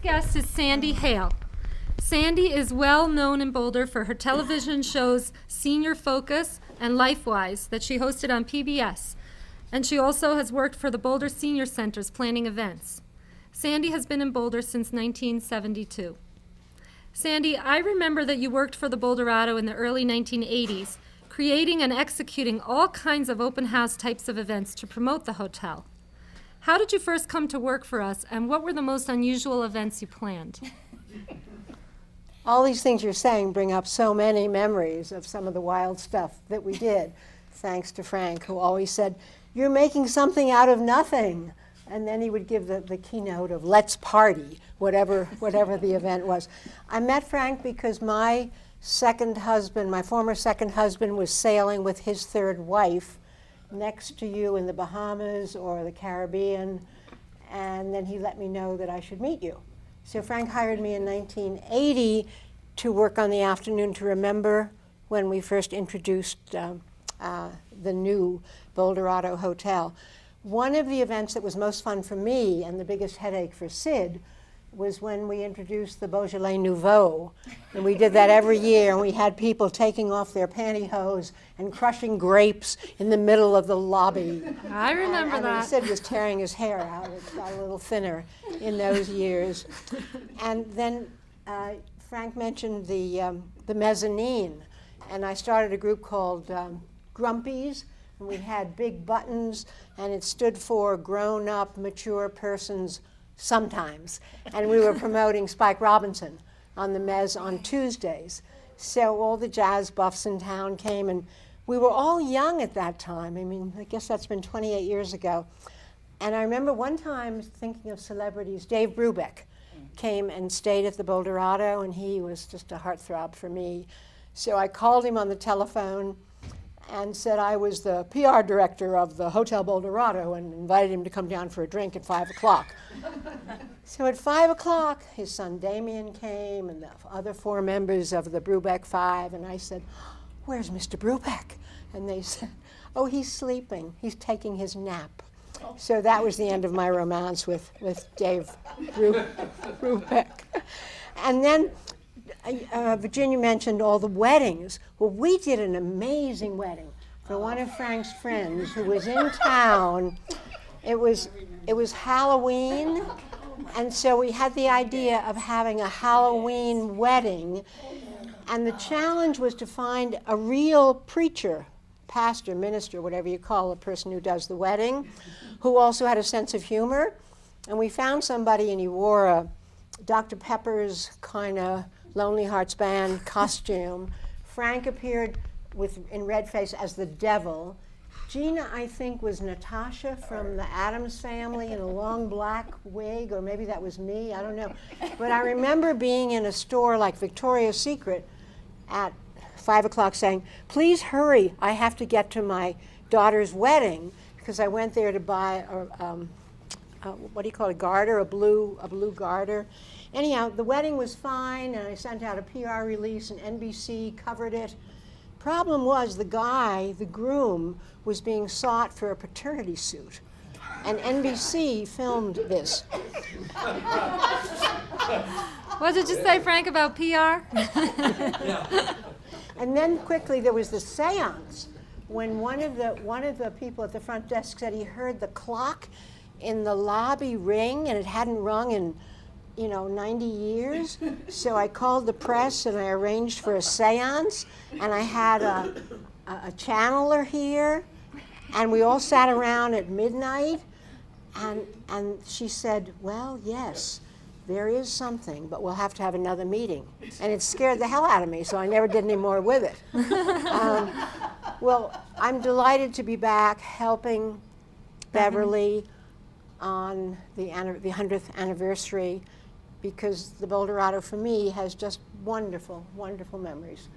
guest is Sandy Hale. Sandy is well known in Boulder for her television shows Senior Focus and LifeWise that she hosted on PBS. And she also has worked for the Boulder Senior Centers planning events. Sandy has been in Boulder since 1972. Sandy, I remember that you worked for the Boulderado in the early 1980s, creating and executing all kinds of open house types of events to promote the hotel. How did you first come to work for us, and what were the most unusual events you planned? All these things you're saying bring up so many memories of some of the wild stuff that we did, thanks to Frank, who always said, "You're making something out of nothing." And then he would give the keynote of "Let's party," whatever the event was. I met Frank because my former second husband, was sailing with his third wife next to you in the Bahamas or the Caribbean, and then he let me know that I should meet you. So Frank hired me in 1980 to work on the afternoon to remember when we first introduced the new Boulderado Hotel. One of the events that was most fun for me and the biggest headache for Sid was when we introduced the Beaujolais Nouveau. And we did that every year, and we had people taking off their pantyhose and crushing grapes in the middle of the lobby. I remember that. And Sid was tearing his hair out. It got a little thinner in those years. And then Frank mentioned the mezzanine, and I started a group called Grumpies, and we had big buttons, and it stood for grown-up, mature persons sometimes. And we were promoting Spike Robinson on the mezz on Tuesdays. So all the jazz buffs in town came, and we were all young at that time. I mean, I guess that's been 28 years ago. And I remember one time, thinking of celebrities, Dave Brubeck came and stayed at the Boulderado, and he was just a heartthrob for me. So I called him on the telephone and said I was the PR director of the Hotel Boulderado and invited him to come down for a drink at 5 o'clock. So at 5 o'clock, his son Damien came and the other 4 members of the Brubeck Five, and I said, "Where's Mr. Brubeck?" And they said, "Oh, he's sleeping. He's taking his nap." So that was the end of my romance with Dave Brubeck. And then Virginia mentioned all the weddings. Well, we did an amazing wedding for one of Frank's friends who was in town. It was Halloween, and so we had the idea of having a Halloween wedding, and the challenge was to find a real preacher, pastor, minister, whatever you call a person who does the wedding, who also had a sense of humor. And we found somebody, and he wore a Dr. Pepper's kind of Lonely Hearts Band costume. Frank appeared in red face as the devil. Gina, I think, was Natasha from the Addams Family in a long black wig, or maybe that was me, I don't know. But I remember being in a store like Victoria's Secret at 5 o'clock saying, "Please hurry, I have to get to my daughter's wedding," because I went there to buy what do you call it, a garter, a blue garter. Anyhow, the wedding was fine, and I sent out a PR release, and NBC covered it. Problem was, the groom, was being sought for a paternity suit, and NBC filmed this. What did you say, Frank, about PR? And then quickly there was the seance when one of the people at the front desk said he heard the clock in the lobby ring, and it hadn't rung in 90 years. So I called the press and I arranged for a seance, and I had a channeler here, and we all sat around at midnight, and she said, "Well, yes, there is something, but we'll have to have another meeting." And it scared the hell out of me, so I never did any more with it. Well, I'm delighted to be back helping Beverly on the 100th anniversary, because the Boulderado for me has just wonderful, wonderful memories.